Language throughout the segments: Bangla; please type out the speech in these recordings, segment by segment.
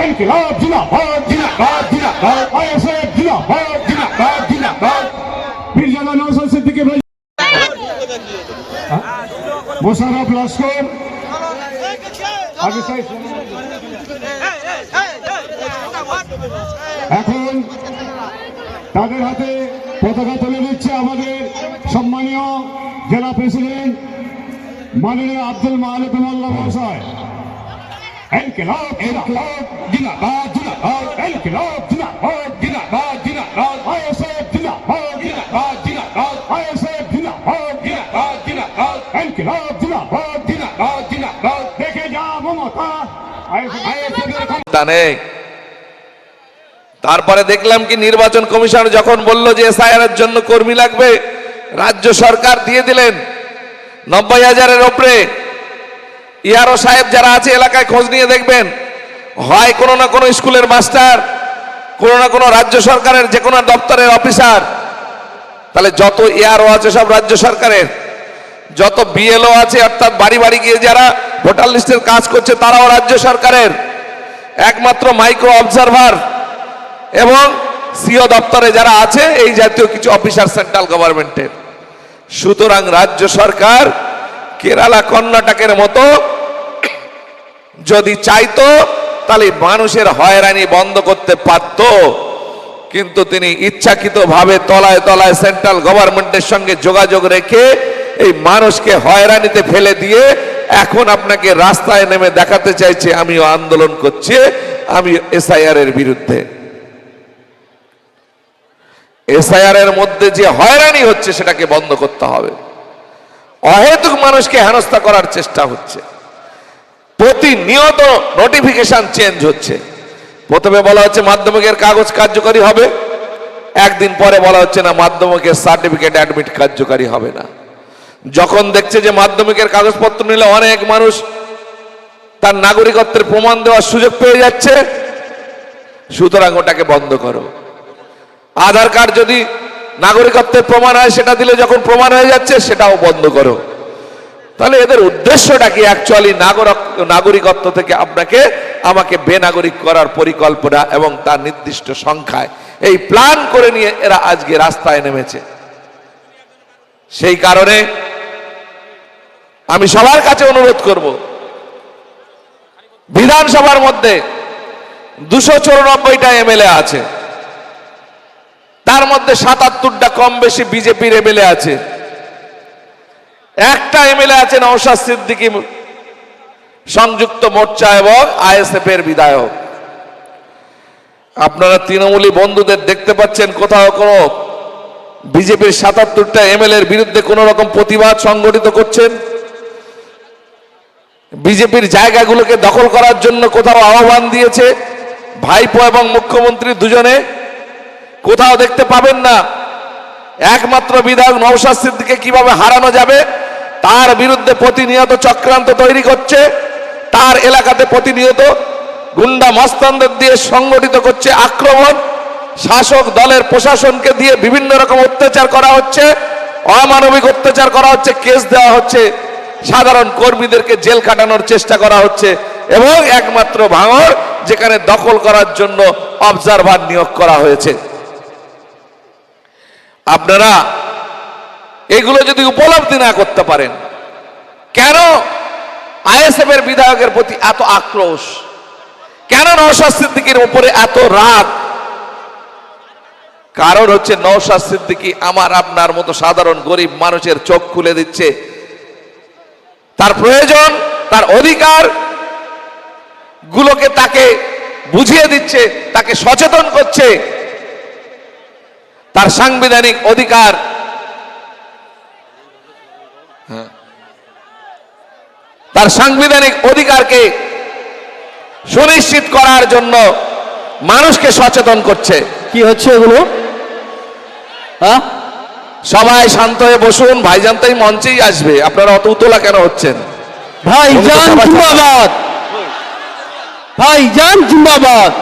ইনকিলাব জিন্দাবাদ জিন্দাবাদ জিন্দাবাদ আইএসএফ জিন্দাবাদ জিন্দাবাদ জিন্দাবাদ মির্জা নওশাদ সিদ্দিকী ভাই মোশাররফ লস্কর এখন তাদের হাতে পতাকা তুলে দিচ্ছে আমাদের সম্মানীয় জেলা প্রেসিডেন্ট মাননীয় আব্দুল মালিক মোল্লা মহাশয়। ইনকিলাব ইনকিলাব জিন্দাবাদ জিন্দাবাদ ইনকিলাব জিন্দাবাদ জিন্দাবাদ জিন্দাবাদ আইএসএফ জিন্দাবাদ জিন্দাবাদ জিন্দাবাদ আইএসএফ জিন্দাবাদ জিন্দাবাদ জিন্দাবাদ ইনকিলাব জিন্দাবাদ জিন্দাবাদ জিন্দাবাদ দেখে যা মমতা আইএসএফ তারপরে দেখলাম কি নির্বাচন কমিশন যখন বলল যে এসআইআর এর জন্য কর্মী লাগবে, রাজ্য সরকার দিয়ে দিলেন 90,000-এর উপরে। ইয়ারও সাহেব যারা আছে এলাকায় খোঁজ নিয়ে দেখবেন, হয় কোনো না কোনো স্কুলের মাস্টার, কোনো না কোনো রাজ্য সরকারের যে কোনো দপ্তরের অফিসার। তাহলে যত ইয়ারও আছে সব রাজ্য সরকারের, যত বিএলও আছে অর্থাৎ বাড়ি বাড়ি গিয়ে যারা ভোটার লিস্টের কাজ করছে তারাও রাজ্য সরকারের। একমাত্র মাইক্রো অবজারভার এবং সিও দপ্তরে যারা আছে এই জাতীয় কিছু অফিসার সেন্ট্রাল গভর্নমেন্টের। সুতরাং রাজ্য সরকার কেরালা কর্ণাটকের মতো যদি চাইতো তাহলে মানুষের হয়রানি বন্ধ করতে পারত, কিন্তু তিনি ইচ্ছাকৃতভাবে তলায় তলায় সেন্ট্রাল গভর্নমেন্টের সঙ্গে যোগাযোগ রেখে এই মানুষকে হয়রানিতে ফেলে দিয়ে এখন আপনাকে রাস্তায় নেমে দেখাতে চাইছে আমিও আন্দোলন করছি, আমি এসআইআর এর বিরুদ্ধে। এসআইআর এর মধ্যে যে হয়রানি হচ্ছে সেটাকে বন্ধ করতে হবে। অহেতুক মানুষকে হেনস্থা করার চেষ্টা হচ্ছে, প্রতিনিয়ত নোটিফিকেশন চেঞ্জ হচ্ছে। প্রথমে বলা হচ্ছে মাধ্যমিকের কাগজ কার্যকরী হবে, একদিন পরে বলা হচ্ছে না মাধ্যমিকের সার্টিফিকেট অ্যাডমিট কার্যকরী হবে না। যখন দেখছে যে মাধ্যমিকের কাগজপত্র নিলে অনেক মানুষ তার নাগরিকত্বের প্রমাণ দেওয়ার সুযোগ পেয়ে যাচ্ছে, সুতরাং ওটাকে বন্ধ করো। আধার কার্ড যদি নাগরিকত্বের প্রমাণ হয় সেটা দিলে যখন প্রমাণ হয়ে যাচ্ছে সেটাও বন্ধ করো। তাহলে এদের উদ্দেশ্যটা কি? অ্যাকচুয়ালি নাগরিকত্ব থেকে আপনাকে আমাকে বেনাগরিক করার পরিকল্পনা এবং তার নির্দিষ্ট সংখ্যায় এই প্ল্যান করে নিয়ে এরা আজকে রাস্তায় নেমেছে। সেই কারণে আমি সবার কাছে অনুরোধ করব, বিধানসভার মধ্যে 294টা এমএলএ আছে, তার মধ্যে 77টা কম বেশি বিজেপির এমএলএ আছে, একটা এমএলএ আছে নওশাদ সিদ্দিকী সংযুক্ত মোর্চা এবং আইএসএফ এর বিধায়ক। আপনারা তৃণমূলী বন্ধুদের দেখতে পাচ্ছেন কোথাও কোনো বিজেপির 77টা এমএলএ এর বিরুদ্ধে কোন রকম প্রতিবাদ সংগঠিত করছেন? বিজেপির জায়গাগুলোকে দখল করার জন্য কোথাও আহ্বান দিয়েছে ভাইপো এবং মুখ্যমন্ত্রী দুজনে? কোথাও দেখতে পাবেন না। একমাত্র বিধায়ক নওশাদ সিদ্দিকীকে কিভাবে হারানো যাবে তার বিরুদ্ধে প্রতিনিয়ত চক্রান্ত তৈরি করছে, তার এলাকাতে প্রতিনিয়ত গুন্ডা মস্তানদের দিয়ে সংগঠিত করছে আক্রমণ, শাসক দলের প্রশাসনকে দিয়ে বিভিন্ন রকম অত্যাচার করা হচ্ছে, অমানবিক অত্যাচার করা হচ্ছে, কেস দেওয়া হচ্ছে, সাধারণ কর্মীদেরকে জেল খাটানোর চেষ্টা করা হচ্ছে, এবং একমাত্র ভাঙড় যেখানে দখল করার জন্য অবজারভার নিয়োগ করা হয়েছে। আপনারা এগুলো যদি উপলব্ধি না করতে পারেন, কেন আইএসএফ এর বিধায়কের প্রতি এত আক্রোশ, কেন নওশাদ সিদ্দিকীর উপরে এত রাগ? কারণ হচ্ছে নওশাদ সিদ্দিকী আমার আপনার মতো সাধারণ গরিব মানুষের চোখ খুলে দিচ্ছে, তার প্রয়োজন, তার অধিকার গুলোকে তাকে বুঝিয়ে দিচ্ছে, তাকে সচেতন করছে। তার সাংবিধানিক অধিকার, তার সাংবিধানিক অধিকারকে সুনিশ্চিত করার জন্য মানুষকে সচেতন করছে। কি হচ্ছে এগুলো? হ্যাঁ, সবাই শান্ত হয়ে বসুন, ভাইজান তাই মঞ্চেই আসবে, আপনারা অত উতলা কেন হচ্ছেন? ভাইজান জিন্দাবাদ, ভাইজান জিন্দাবাদ,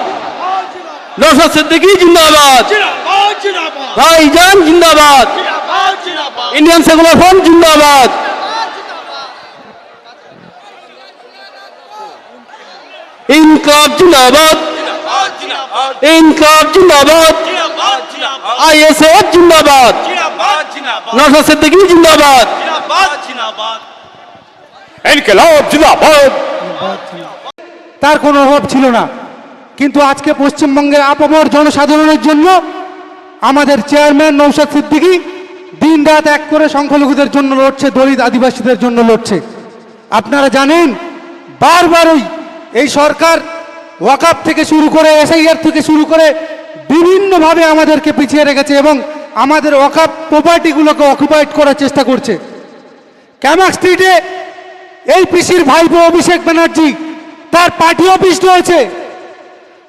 নওশাদ সিদ্দিকী জিন্দাবাদ, ভাইজান জিন্দাবাদ, ইন্ডিয়ান সেকুলার ফ্রন্ট জিন্দাবাদ। ইনকলাব জিন্দাবাদ, ইনকলাব জিন্দাবাদ, আইএসএফ জিন্দাবাদ, নওশাদ সিদ্দিকী জিন্দাবাদ, ইনকিলাব জিন্দাবাদ। তার কোনো অভাব ছিল না, কিন্তু আজকে পশ্চিমবঙ্গের আপামর জনসাধারণের জন্য আমাদের চেয়ারম্যান নওশাদ সিদ্দিকী দিন রাত এক করে সংখ্যালঘুদের জন্য লড়ছে, দলিত আদিবাসীদের জন্য লড়ছে। আপনারা জানেন বারবারই এই সরকার ওয়াকাফ থেকে শুরু করে এসআইআর থেকে শুরু করে বিভিন্নভাবে আমাদেরকে পিছিয়ে রেখেছে এবং আমাদের ওয়াকাফ প্রপার্টিগুলোকে অকুপাইড করার চেষ্টা করছে। ক্যামাক স্ট্রিটে এই পিসির ভাইপো অভিষেক ব্যানার্জি তার পার্টি অফিস রয়েছে,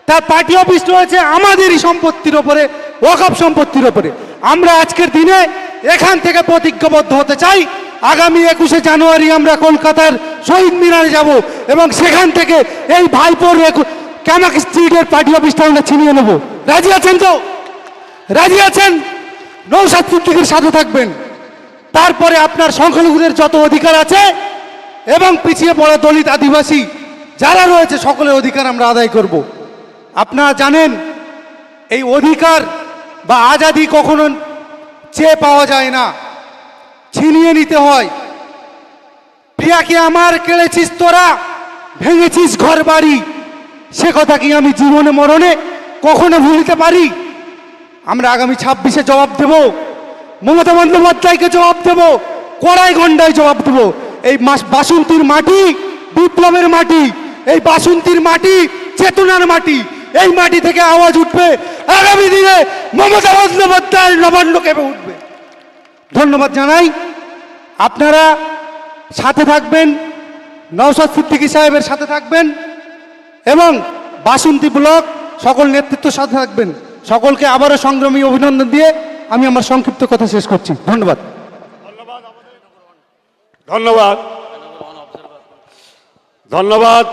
তার পার্টি অফিস রয়েছে আমাদেরই সম্পত্তির ওপরে, ওয়াকাফ সম্পত্তির ওপরে। আমরা আজকের দিনে এখান থেকে প্রতিজ্ঞাবদ্ধ হতে চাই, আগামী 21শে জানুয়ারি আমরা কলকাতার শহীদ মিনারে যাব এবং সেখান থেকে এই ভাইপোর ক্যামাক স্ট্রিটের পার্টি অফিসটা আমরা ছিনিয়ে নেব। রাজি আছেন তো? রাজি আছেন? নওশাদ সিদ্দিকীর সাথে থাকবেন। তারপরে আপনার সংখ্যালঘুদের যত অধিকার আছে এবং পিছিয়ে পড়া দলিত আদিবাসী যারা রয়েছে সকলের অধিকার আমরা আদায় করব। আপনারা জানেন এই অধিকার বা আজাদি কখনো চেয়ে পাওয়া যায় না, ছিনিয়ে নিতে হয়। প্রিয়াকে আমার কেড়েছিস তোরা, ভেঙেছিস ঘর বাড়ি, সে কথা কি আমি জীবনে মরণে কখনো ভুলিতে পারি? আমরা আগামী 26শে জবাব দেব, মমতা বন্দ্যোপাধ্যায়কে জবাব দেব, কড়াই গন্ডায় জবাব দেব। এই বাসন্তীর মাটি বিপ্লবের মাটি, এই বাসন্তীর মাটি চেতনার মাটি, এই মাটি থেকে আওয়াজ উঠবে। আগামী দিনে মমতা বন্দ্যোপাধ্যায়ের নবান্ন কেঁপে উঠবে। ধন্যবাদ জানাই। আপনারা সাথে থাকবেন, নওশাদ সিদ্দিকী সাহেবের সাথে থাকবেন এবং বাসন্তী ব্লক সকল নেতৃত্বের সাথে থাকবেন। সকলকে আবারও সংগ্রামী অভিনন্দন দিয়ে আমি আমার সংক্ষিপ্ত কথা শেষ করছি। ধন্যবাদ। ধন্যবাদ, ধন্যবাদ।